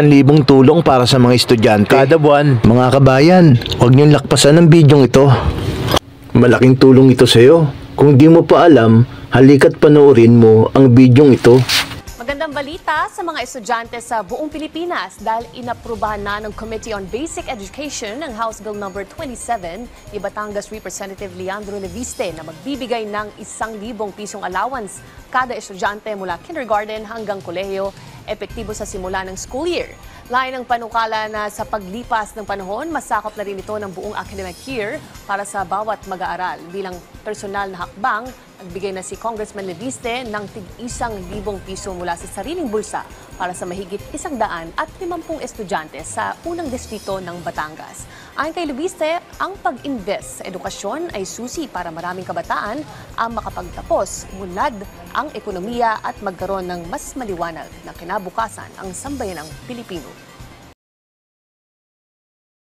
1,000 tulong para sa mga estudyante kada buwan. Mga kabayan, huwag niyong lakpasan ang bidyong ito. Malaking tulong ito sa iyo. Kung di mo pa alam, halika't panoorin mo ang bidyong ito. Magandang balita sa mga estudyante sa buong Pilipinas dahil inaprubahan na ng Committee on Basic Education ng House Bill No. 27 ni Batangas Representative Leandro Leviste na magbibigay ng 1,000 pisong allowance kada estudyante mula kindergarten hanggang kolehiyo, epektibo sa simula ng school year. Lain ng panukala na sa paglipas ng panahon, masakop na rin ito ng buong academic year para sa bawat mag-aaral. Bilang personal na hakbang, nagbigay na si Congressman Leviste ng tig-1,000 piso mula sa sariling bulsa para sa mahigit 150 estudyante sa unang distrito ng Batangas. Ayon kay Leviste, ang pag-invest sa edukasyon ay susi para maraming kabataan ang makapagtapos, munlad ang ekonomiya at magkaroon ng mas maliwanag na kinabukasan ang sambayanang Pilipino.